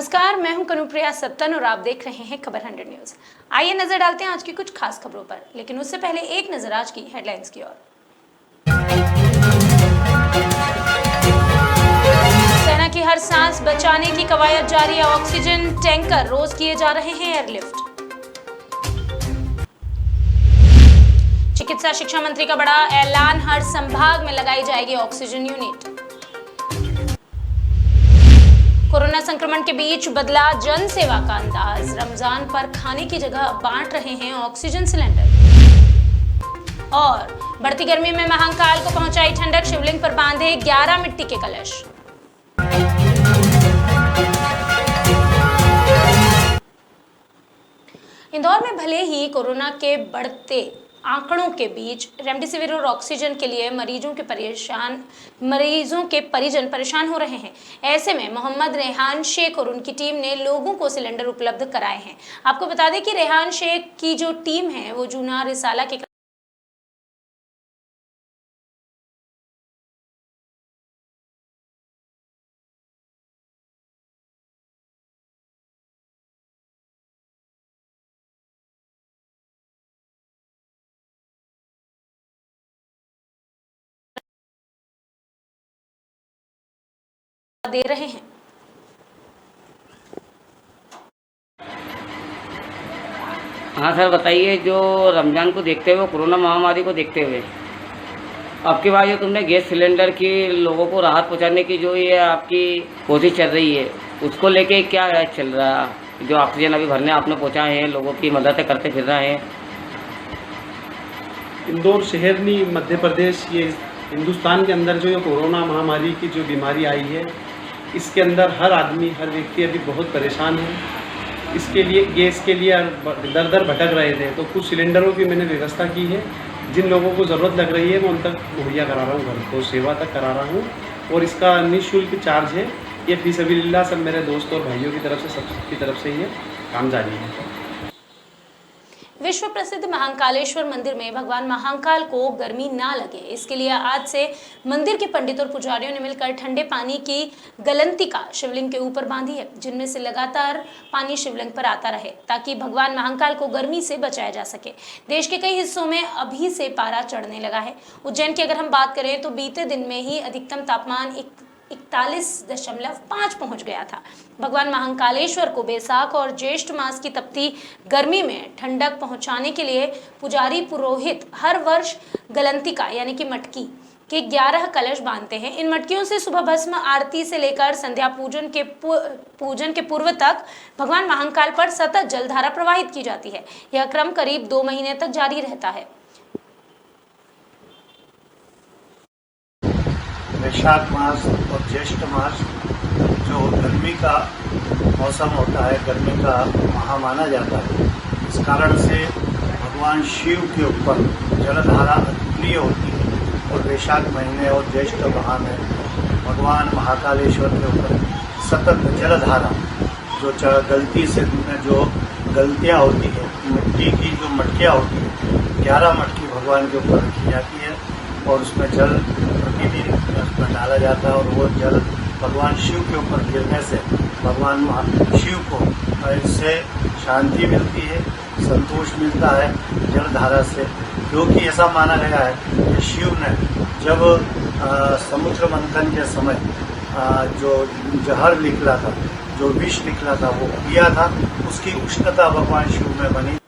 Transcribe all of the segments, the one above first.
नमस्कार, मैं हूं कनुप्रिया सत्तन और आप देख रहे हैं खबर 100 न्यूज। आइए नजर डालते हैं आज की कुछ खास खबरों पर, लेकिन उससे पहले एक नजर आज की हेडलाइंस की ओर। सेना की हर सांस बचाने की कवायद जारी है। ऑक्सीजन टैंकर रोज किए जा रहे हैं एयरलिफ्ट। चिकित्सा शिक्षा मंत्री का बड़ा ऐलान, हर संभाग में लगाई जाएगी ऑक्सीजन यूनिट। कोरोना संक्रमण के बीच बदला जन सेवा का अंदाज, रमजान पर खाने की जगह बांट रहे हैं ऑक्सीजन सिलेंडर। और बढ़ती गर्मी में महाकाल को पहुंचाई ठंडक, शिवलिंग पर बांधे 11 मिट्टी के कलश। इंदौर में भले ही कोरोना के बढ़ते आंकड़ों के बीच रेमडेसिविर और ऑक्सीजन के लिए मरीजों के परिजन परेशान हो रहे हैं। ऐसे में मोहम्मद रेहान शेख और उनकी टीम ने लोगों को सिलेंडर उपलब्ध कराए हैं। आपको बता दें कि रेहान शेख की जो टीम है वो जूना रिसाला के दे रहे हैं। हाँ सर, बताइए। जो रमज़ान को देखते हुए, कोरोना महामारी को देखते हुए, अब की बार जो तुमने गैस सिलेंडर की लोगों को राहत पहुंचाने की जो ये आपकी कोशिश चल रही है, उसको लेके क्या चल रहा है? जो ऑक्सीजन अभी भरने आपने पहुंचाए हैं, लोगों की मदद करते फिर रहे हैं। इंदौर शहर नहीं, मध्य प्रदेश, ये हिंदुस्तान के अंदर जो ये कोरोना महामारी की जो बीमारी आई है, इसके अंदर हर आदमी, हर व्यक्ति अभी बहुत परेशान है। इसके लिए, गैस के लिए दर दर भटक रहे थे, तो कुछ सिलेंडरों की मैंने व्यवस्था की है। जिन लोगों को ज़रूरत लग रही है मैं उन तक मुहैया करा रहा हूँ, घर को सेवा तक करा रहा हूँ। और इसका निःशुल्क चार्ज है। ये फी सबीलिल्लाह सब मेरे दोस्त और भाइयों की तरफ से, सबकी तरफ से ये काम जारी है। विश्व प्रसिद्ध महाकालेश्वर मंदिर में भगवान महाकाल को गर्मी ना लगे, इसके लिए आज से मंदिर के पंडित और पुजारियों ने मिलकर ठंडे पानी की गलंतिका शिवलिंग के ऊपर बांधी है, जिनमें से लगातार पानी शिवलिंग पर आता रहे ताकि भगवान महाकाल को गर्मी से बचाया जा सके। देश के कई हिस्सों में अभी से पारा चढ़ने लगा है। उज्जैन की अगर हम बात करें तो बीते दिन में ही अधिकतम तापमान 41.5 पहुंच गया था। भगवान महाकालेश्वर को बैसाख और ज्येष्ठ मास की तपती गर्मी में ठंडक पहुंचाने के लिए पुजारी पुरोहित हर वर्ष गलंतिका यानी कि मटकी के 11 कलश बांधते हैं। इन मटकियों से सुबह भस्म आरती से लेकर संध्या पूजन के पूर्व तक भगवान महाकाल पर सतत जलधारा प्रवाहित की जाती है। यह क्रम करीब 2 महीने तक जारी रहता है। वैशाख मास और ज्येष्ठ मास जो गर्मी का मौसम होता है, गर्मी का माह माना जाता है, इस कारण से भगवान शिव के ऊपर जलधारा अद्वितीय होती है। और वैशाख महीने और ज्येष्ठ माह में भगवान महाकालेश्वर के ऊपर सतत जलधारा, जो गलती से जो गलतियाँ होती है, मिट्टी की जो मटकियाँ होती है, 11 मटकी भगवान के ऊपर रखी जाती है और उसमें जल प्रतिदिन उसमें डाला जाता है। और वो जल भगवान शिव के ऊपर गिरने से भगवान शिव को इससे शांति मिलती है, संतोष मिलता है जलधारा से। क्योंकि ऐसा माना गया है कि शिव ने जब समुद्र मंथन के समय जो जहर निकला था, जो विष निकला था, वो पिया था, उसकी उष्णता भगवान शिव में बनी।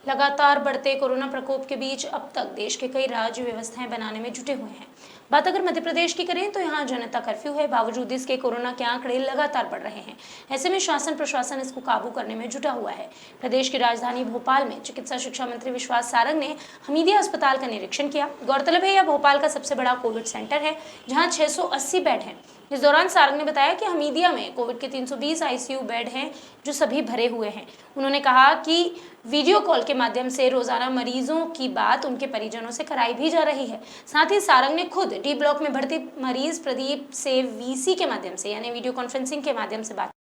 लगातार बढ़ते कोरोना प्रकोप के बीच अब तक देश के कई राज्य व्यवस्थाएं बनाने में जुटे हुए हैं। बात अगर मध्य प्रदेश की करें तो यहाँ जनता कर्फ्यू है। बावजूद इसके कोरोना के आंकड़े लगातार बढ़ रहे हैं। ऐसे में शासन प्रशासन इसको काबू करने में जुटा हुआ है। प्रदेश की राजधानी भोपाल में चिकित्सा शिक्षा मंत्री विश्वास सारंग ने हमीदिया अस्पताल का निरीक्षण किया। गौरतलब है यह भोपाल का सबसे बड़ा कोविड सेंटर है, जहाँ 680 बेड हैं। इस दौरान सारंग ने बताया कि हमीदिया में कोविड के 320 आईसीयू बेड हैं, जो सभी भरे हुए हैं। उन्होंने कहा कि वीडियो कॉल के माध्यम से रोजाना मरीजों की बात उनके परिजनों से कराई भी जा रही है। साथ ही सारंग ने खुद डी ब्लॉक में भर्ती मरीज प्रदीप से वीसी के माध्यम से यानी वीडियो कॉन्फ्रेंसिंग के माध्यम से बात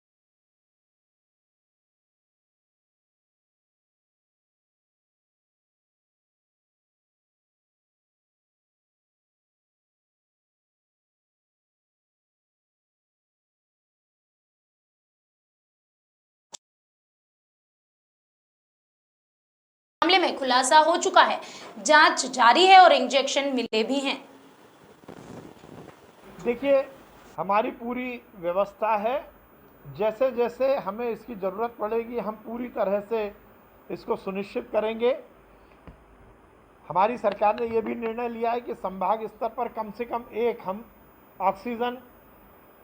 मामले में खुलासा हो चुका है, जांच जारी है और इंजेक्शन मिले भी हैं। देखिए, हमारी पूरी व्यवस्था है, जैसे जैसे हमें इसकी ज़रूरत पड़ेगी हम पूरी तरह से इसको सुनिश्चित करेंगे। हमारी सरकार ने ये भी निर्णय लिया है कि संभाग स्तर पर कम से कम एक हम ऑक्सीजन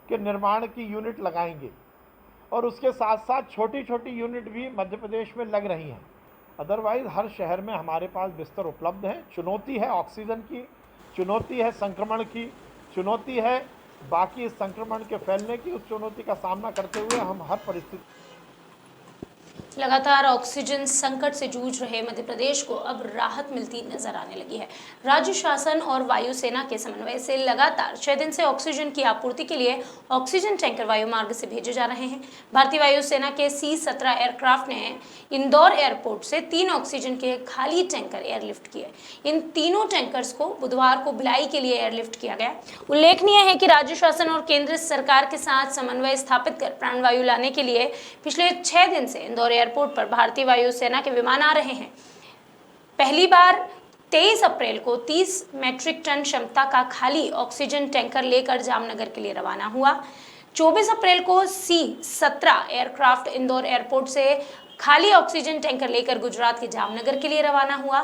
के निर्माण की यूनिट लगाएंगे और उसके साथ साथ छोटी छोटी यूनिट भी मध्य प्रदेश में लग रही हैं। अदरवाइज़ हर शहर में हमारे पास बिस्तर उपलब्ध हैं। चुनौती है ऑक्सीजन की, चुनौती है संक्रमण की, चुनौती है बाकी इस संक्रमण के फैलने की। उस चुनौती का सामना करते हुए हम हर परिस्थिति लगातार ऑक्सीजन संकट से जूझ रहे मध्य प्रदेश को अब राहत मिलती नजर आने लगी है। राज्य शासन और वायुसेना के समन्वय से लगातार 6 दिन से ऑक्सीजन की आपूर्ति के लिए ऑक्सीजन टैंकर वायु मार्ग से भेजे जा रहे हैं। भारतीय वायुसेना के C-17 एयरक्राफ्ट ने इंदौर एयरपोर्ट से 3 ऑक्सीजन के खाली टैंकर एयरलिफ्ट किए। इन तीनों टैंकर्स को बुधवार को भिलाई के लिए एयरलिफ्ट किया गया। उल्लेखनीय है कि राज्य शासन और केंद्र सरकार के साथ समन्वय स्थापित कर प्राणवायु लाने के लिए पिछले 6 दिन से इंदौर एयरपोर्ट पर भारतीय वायुसेना के विमान आ रहे हैं। पहली बार 23 अप्रैल को 30 मैट्रिक टन क्षमता का खाली ऑक्सीजन टैंकर लेकर जामनगर के लिए रवाना हुआ। 24 अप्रैल को C-17 एयरक्राफ्ट इंदौर एयरपोर्ट से खाली ऑक्सीजन टैंकर लेकर गुजरात के जामनगर के लिए रवाना हुआ।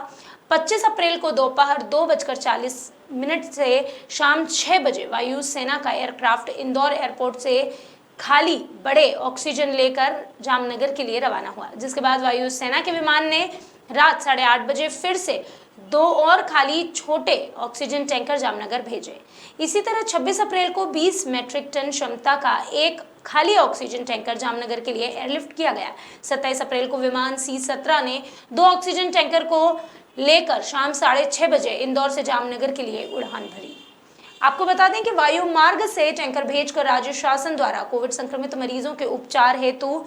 25 अप्रैल को दोपहर 2:40 से शाम 6 बजे वायुसेना का एयरक्राफ्ट इंदौर एयरपोर्ट से खाली बड़े ऑक्सीजन लेकर जामनगर के लिए रवाना हुआ, जिसके बाद वायुसेना के विमान ने रात 8:30 बजे फिर से 2 और खाली छोटे ऑक्सीजन टैंकर जामनगर भेजे। इसी तरह 26 अप्रैल को 20 मैट्रिक टन क्षमता का एक खाली ऑक्सीजन टैंकर जामनगर के लिए एयरलिफ्ट किया गया। 27 अप्रैल को विमान C-17 ने 2 ऑक्सीजन टैंकर को लेकर शाम 6:30 बजे इंदौर से जामनगर के लिए उड़ान भरी। आपको बता दें कि वायु मार्ग से टैंकर भेजकर राज्य शासन द्वारा कोविड संक्रमित मरीजों के उपचार हेतु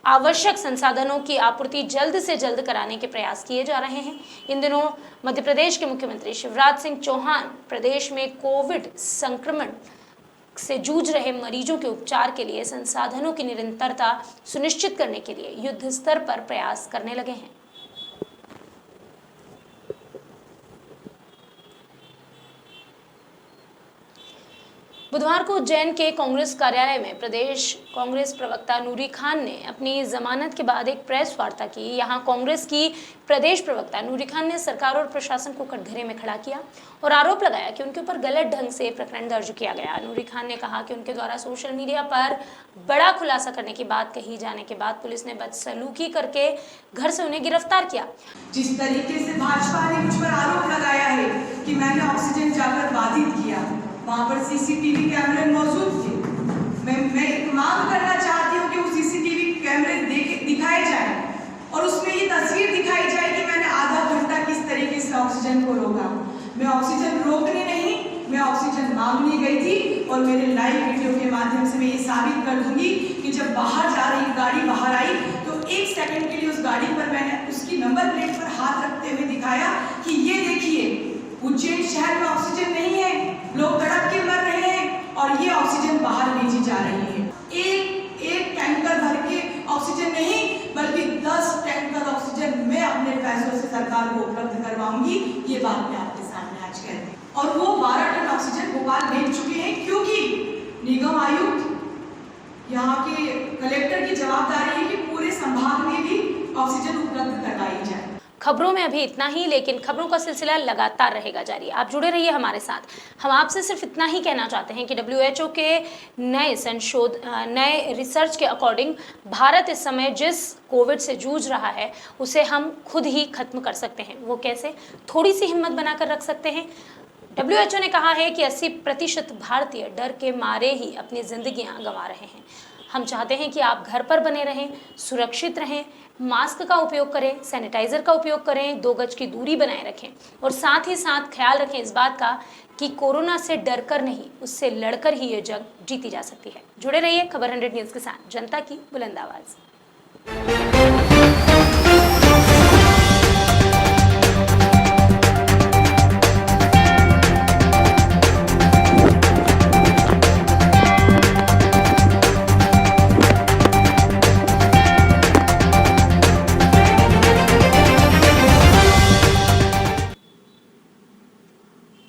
आवश्यक संसाधनों की आपूर्ति जल्द से जल्द कराने के प्रयास किए जा रहे हैं। इन दिनों मध्य प्रदेश के मुख्यमंत्री शिवराज सिंह चौहान प्रदेश में कोविड संक्रमण से जूझ रहे मरीजों के उपचार के लिए संसाधनों की निरंतरता सुनिश्चित करने के लिए युद्ध स्तर पर प्रयास करने लगे हैं। बुधवार को उज्जैन के कांग्रेस कार्यालय में प्रदेश कांग्रेस प्रवक्ता नूरी खान ने अपनी जमानत के बाद एक प्रेस वार्ता की। यहां कांग्रेस की प्रदेश प्रवक्ता नूरी खान ने सरकार और प्रशासन को कटघरे में खड़ा किया और आरोप लगाया कि उनके ऊपर गलत ढंग से प्रकरण दर्ज किया गया। नूरी खान ने कहा कि उनके द्वारा सोशल मीडिया पर बड़ा खुलासा करने की बात कही जाने के बाद पुलिस ने बदसलूकी करके घर से उन्हें गिरफ्तार किया। जिस तरीके से भाजपा ने मुझ पर आरोप लगाया है कि मैंने ऑक्सीजन जाकर बाधित किया, वहाँ पर सीसीटीवी कैमरे मौजूद थे। मैं मांग करना चाहती हूँ कि वो सीसीटीवी कैमरे दिखाए जाए और उसमें ये तस्वीर दिखाई जाए कि मैंने आधा घंटा किस तरीके से ऑक्सीजन को रोका। मैं ऑक्सीजन रोकने नहीं, मैं ऑक्सीजन मांगने गई थी और मेरे लाइव वीडियो के माध्यम से मैं ये साबित कर दूंगी कि जब बाहर जा रही गाड़ी बाहर आई तो 1 सेकंड के लिए उस गाड़ी पर मैंने उसकी नंबर प्लेट पर हाथ रखते हुए दिखाया कि ये देखिए उज्जैन शहर में ऑक्सीजन नहीं है, लोग तड़प के मर रहे हैं और ये ऑक्सीजन बाहर भेजी जा रही है। एक टैंकर भर के ऑक्सीजन नहीं बल्कि 10 टैंकर ऑक्सीजन मैं अपने पैसों से सरकार को उपलब्ध करवाऊंगी। ये बात मैं आपके सामने आज कहती हूँ। और वो 12 टन ऑक्सीजन भोपाल भेज चुके हैं क्योंकि निगम आयुक्त यहाँ के कलेक्टर की जवाबदारी है कि पूरे संभाग में भी ऑक्सीजन उपलब्ध करवाई जाए। खबरों में अभी इतना ही, लेकिन खबरों का सिलसिला लगातार रहेगा जारी। आप जुड़े रहिए हमारे साथ। हम आपसे सिर्फ इतना ही कहना चाहते हैं कि WHO के नए रिसर्च के अकॉर्डिंग भारत इस समय जिस कोविड से जूझ रहा है उसे हम खुद ही खत्म कर सकते हैं। वो कैसे? थोड़ी सी हिम्मत बनाकर रख सकते हैं। WHO ने कहा है कि 80% भारतीय डर के मारे ही अपनी जिंदगियां गंवा रहे हैं। हम चाहते हैं कि आप घर पर बने रहें, सुरक्षित रहें, मास्क का उपयोग करें, सैनिटाइजर का उपयोग करें, 2 गज की दूरी बनाए रखें और साथ ही साथ ख्याल रखें इस बात का कि कोरोना से डरकर नहीं, उससे लड़कर ही ये जंग जीती जा सकती है। जुड़े रहिए खबर 100 न्यूज़ के साथ, जनता की बुलंद आवाज़।